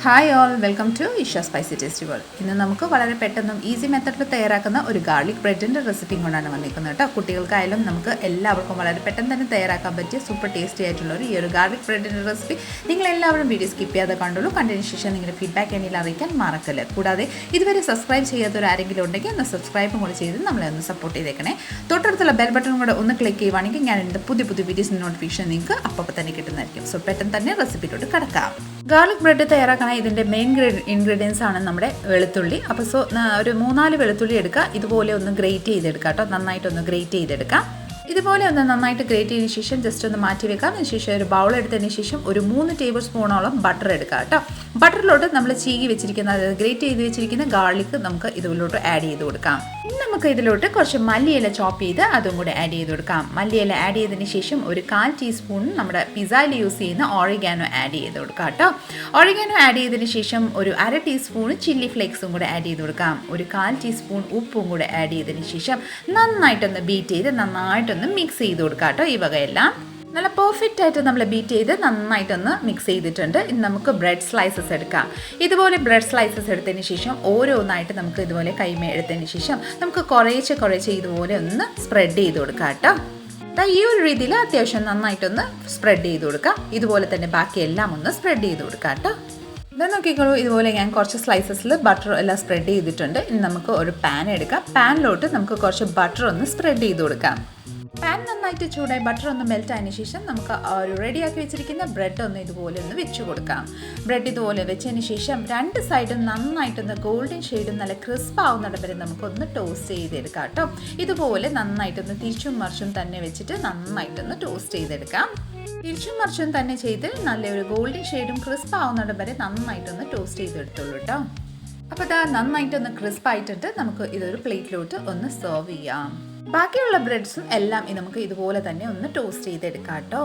Hi all, welcome to Isha spicy tasty world. ഇന്ന് നമുക്ക് വളരെ പെട്ടെന്നും ഈസി മെത്തഡിൽ തയ്യാറാക്കുന്ന ഒരു ഗാർലിക് ബ്രെഡിൻ്റെ റെസിപ്പിയും കൊണ്ടാണ് വന്നിരിക്കുന്നത് കേട്ടോ. കുട്ടികൾക്കായാലും നമുക്ക് എല്ലാവർക്കും വളരെ പെട്ടെന്ന് തന്നെ തയ്യാറാക്കാൻ പറ്റിയ സൂപ്പർ ടേസ്റ്റി ആയിട്ടുള്ള ഈ ഒരു ഗാർലിക് ബ്രെഡിൻ്റെ റെസിപ്പി നിങ്ങളെല്ലാവരും വീഡിയോ സ്കിപ്പ് ചെയ്യാതെ കണ്ടുള്ളൂ. കണ്ടതിന് ശേഷം നിങ്ങളുടെ ഫീഡ്ബാക്ക് എന്നിൽ അറിയിക്കാൻ മറക്കല്ല. കൂടാതെ ഇതുവരെ സബ്സ്ക്രൈബ് ചെയ്യാത്തൊരു ആരെങ്കിലും ഉണ്ടെങ്കിൽ ഒന്ന് സബ്സ്ക്രൈബും കൂടി ചെയ്ത് നമ്മളെ ഒന്ന് സപ്പോർട്ട് ചെയ്തേക്കണേ. തൊട്ടടുത്തുള്ള ബെൽ ബട്ടൺ കൂടെ ഒന്ന് ക്ലിക്ക് ചെയ്യുവാണെങ്കിൽ ഞാൻ എൻ്റെ പുതിയ വീഡിയോസിൻ്റെ നോട്ടിഫിക്കേഷൻ നിങ്ങൾക്ക് അപ്പോൾ തന്നെ കിട്ടുന്നതായിരിക്കും. സോ പെട്ടെന്ന് തന്നെ റെസിപ്പിയിലോട്ട് കിടക്കാം. ഗാർലിക് ബ്രെഡ് തയ്യാറാക്കാൻ ഇതിൻ്റെ മെയിൻ ഇൻഗ്രീഡിയൻസ് ആണ് നമ്മുടെ വെളുത്തുള്ളി. അപ്പോൾ ഒരു 3-4 വെളുത്തുള്ളി എടുക്കുക. ഇതുപോലെ ഒന്ന് ഗ്രേറ്റ് ചെയ്തെടുക്കുക കേട്ടോ. നന്നായിട്ടൊന്ന് ഗ്രേറ്റ് ചെയ്തെടുക്കാം. ഇതുപോലെ ഒന്ന് നന്നായിട്ട് ഗ്രേറ്റ് ചെയ്തതിന് ശേഷം ജസ്റ്റ് ഒന്ന് മാറ്റി വെക്കാം. അതിനുശേഷം ഒരു ബൗൾ എടുത്തതിന് ശേഷം ഒരു 3 ടേബിൾ സ്പൂണോളം ബട്ടർ എടുക്കുക കേട്ടോ. ബട്ടറിലോട്ട് നമ്മൾ ചീകി വെച്ചിരിക്കുന്ന, അതായത് ഗ്രേറ്റ് ചെയ്ത് വെച്ചിരിക്കുന്ന ഗാർലിക് നമുക്ക് ഇതിലോട്ട് ആഡ് ചെയ്ത് കൊടുക്കാം. ഇനി നമുക്ക് ഇതിലോട്ട് കുറച്ച് മല്ലിയില ചോപ്പ് ചെയ്ത് അതും കൂടെ ആഡ് ചെയ്ത് കൊടുക്കാം. മല്ലിയില ആഡ് ചെയ്തതിന് ശേഷം ഒരു 1/4 ടീസ്പൂൺ നമ്മുടെ പിസ്സയിൽ യൂസ് ചെയ്യുന്ന ഓറിഗാനോ ആഡ് ചെയ്ത് കൊടുക്കാം കേട്ടോ. ഓറിഗാനോ ആഡ് ചെയ്തതിന് ശേഷം ഒരു 1/2 ടീസ്പൂൺ ചില്ലി ഫ്ലേക്സും കൂടെ ആഡ് ചെയ്ത് കൊടുക്കാം. ഒരു 1/4 ടീസ്പൂൺ ഉപ്പും കൂടെ ആഡ് ചെയ്തതിന് ശേഷം നന്നായിട്ടൊന്ന് ബീറ്റ് ചെയ്ത് നന്നായിട്ടൊന്ന് മിക്സ് ചെയ്ത് കൊടുക്കാം കേട്ടോ. ഈ വകയെല്ലാം നല്ല പെർഫെക്റ്റ് ആയിട്ട് നമ്മൾ ബീറ്റ് ചെയ്ത് നന്നായിട്ടൊന്ന് മിക്സ് ചെയ്തിട്ടുണ്ട്. ഇനി നമുക്ക് ബ്രെഡ് സ്ലൈസസ് എടുക്കാം. ഇതുപോലെ ബ്രെഡ് സ്ലൈസസ് എടുത്തതിന് ശേഷം ഓരോന്നായിട്ട് നമുക്ക് ഇതുപോലെ കൈമേ എടുത്തതിന് ശേഷം നമുക്ക് കുറേശ്ശെ ഇതുപോലെ ഒന്ന് സ്പ്രെഡ് ചെയ്ത് കൊടുക്കാം കേട്ടോ. ഈ ഒരു രീതിയിൽ അത്യാവശ്യം നന്നായിട്ടൊന്ന് സ്പ്രെഡ് ചെയ്ത് കൊടുക്കാം. ഇതുപോലെ തന്നെ ബാക്കിയെല്ലാം ഒന്ന് സ്പ്രെഡ് ചെയ്ത് കൊടുക്കാം കേട്ടോ. ഇത് നോക്കിക്കോളൂ, ഇതുപോലെ ഞാൻ കുറച്ച് സ്ലൈസസിൽ ബട്ടർ എല്ലാം സ്പ്രെഡ് ചെയ്തിട്ടുണ്ട്. ഇനി നമുക്ക് ഒരു പാൻ എടുക്കാം. പാനിലോട്ട് നമുക്ക് കുറച്ച് ബട്ടർ ഒന്ന് സ്പ്രെഡ് ചെയ്ത് കൊടുക്കാം. പാൻ നന്നായിട്ട് ചൂടായി ബട്ടർ ഒന്ന് മെൽറ്റ് ആയതിനു ശേഷം നമുക്ക് ഒരു റെഡിയാക്കി വെച്ചിരിക്കുന്ന ബ്രെഡ് ഒന്ന് ഇതുപോലെ ഒന്ന് വെച്ച് കൊടുക്കാം. ബ്രെഡ് ഇതുപോലെ വെച്ചതിന് ശേഷം 2 സൈഡും നന്നായിട്ടൊന്ന് ഗോൾഡൻ ഷെയ്ഡും നല്ല ക്രിസ്പ് ആവുന്നിടം വരെ നമുക്കൊന്ന് ടോസ്റ്റ് ചെയ്തെടുക്കാം കേട്ടോ. ഇതുപോലെ നന്നായിട്ടൊന്ന് തിരിച്ചും മറിച്ചും തന്നെ വെച്ചിട്ട് നന്നായിട്ടൊന്ന് ടോസ്റ്റ് ചെയ്തെടുക്കാം. തിരിച്ചും മറിച്ചും തന്നെ ചെയ്ത് നല്ലൊരു ഗോൾഡൻ ഷെയ്ഡും ക്രിസ്പ് ആവുന്നിടം വരെ നന്നായിട്ടൊന്ന് ടോസ്റ്റ് ചെയ്തെടുത്തുള്ളൂ കേട്ടോ. അപ്പോൾ ഇതാ നന്നായിട്ടൊന്ന് ക്രിസ്പ് ആയിട്ടിട്ട് നമുക്ക് ഇതൊരു പ്ലേറ്റിലോട്ട് ഒന്ന് സെർവ് ചെയ്യാം. ബാക്കിയുള്ള ബ്രെഡ്സും എല്ലാം നമുക്ക് ഇതുപോലെ തന്നെ ഒന്ന് ടോസ്റ്റ് ചെയ്തെടുക്കാം കേട്ടോ.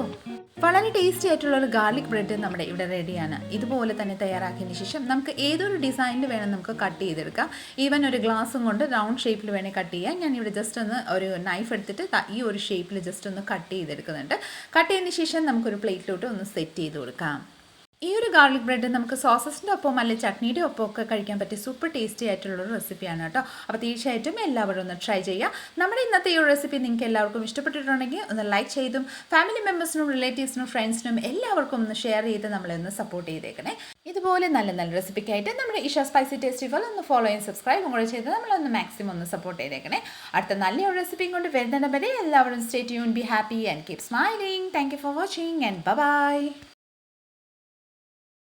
വളരെ ടേസ്റ്റി ആയിട്ടുള്ള ഒരു ഗാർലിക് ബ്രെഡ് നമ്മുടെ ഇവിടെ റെഡിയാണ്. ഇതുപോലെ തന്നെ തയ്യാറാക്കിയതിന് ശേഷം നമുക്ക് ഏതൊരു ഡിസൈനിൽ വേണം നമുക്ക് കട്ട് ചെയ്തെടുക്കാം. ഈവൻ ഒരു ഗ്ലാസും കൊണ്ട് റൗണ്ട് ഷേപ്പിൽ വേണേൽ കട്ട് ചെയ്യാം. ഞാൻ ഇവിടെ ജസ്റ്റ് ഒന്ന് ഒരു നൈഫ് എടുത്തിട്ട് ഈ ഒരു ഷേപ്പിൽ ജസ്റ്റ് ഒന്ന് കട്ട് ചെയ്തെടുക്കുന്നുണ്ട്. കട്ട് ചെയ്തതിന് ശേഷം നമുക്കൊരു പ്ലേറ്റിലോട്ട് ഒന്ന് സെറ്റ് ചെയ്ത് കൊടുക്കാം. ഈ ഒരു ഗാർലിക് ബ്രെഡ് നമുക്ക് സോസസിൻ്റെ ഒപ്പം അല്ലെങ്കിൽ ചട്നിയുടെ ഒപ്പം ഒക്കെ കഴിക്കാൻ പറ്റിയ സൂപ്പർ ടേസ്റ്റി ആയിട്ടുള്ളൊരു റെസിപ്പിയാണ് കേട്ടോ. അപ്പോൾ തീർച്ചയായിട്ടും എല്ലാവരും ഒന്ന് ട്രൈ ചെയ്യുക. നമ്മുടെ ഇന്നത്തെ ഈ ഒരു റെസിപ്പി നിങ്ങൾക്ക് എല്ലാവർക്കും ഇഷ്ടപ്പെട്ടിട്ടുണ്ടെങ്കിൽ ഒന്ന് ലൈക്ക് ചെയ്തും ഫാമിലി മെമ്പേഴ്സിനും റിലേറ്റീവ്സിനും ഫ്രണ്ട്സിനും എല്ലാവർക്കും ഒന്ന് ഷെയർ ചെയ്ത് നമ്മളെ ഒന്ന് സപ്പോർട്ട് ചെയ്തേക്കണേ. ഇതുപോലെ നല്ല റെസിപ്പിക്കായിട്ട് നമ്മുടെ ഇഷ സ്പൈസി ടേസ്റ്റി വേൾഡ് ഒന്ന് ഫോളോ ചെയ്യും സബ്സ്ക്രൈബും കൂടെ ചെയ്ത് നമ്മളൊന്ന് മാക്സിമം ഒന്ന് സപ്പോർട്ട് ചെയ്തേക്കണേ. അടുത്ത നല്ലൊരു റെസിപ്പിയും കൊണ്ട് വരുന്നതിന് വരെ എല്ലാവരും stay tune, be happy and keep smiling. Thank you for watching and by.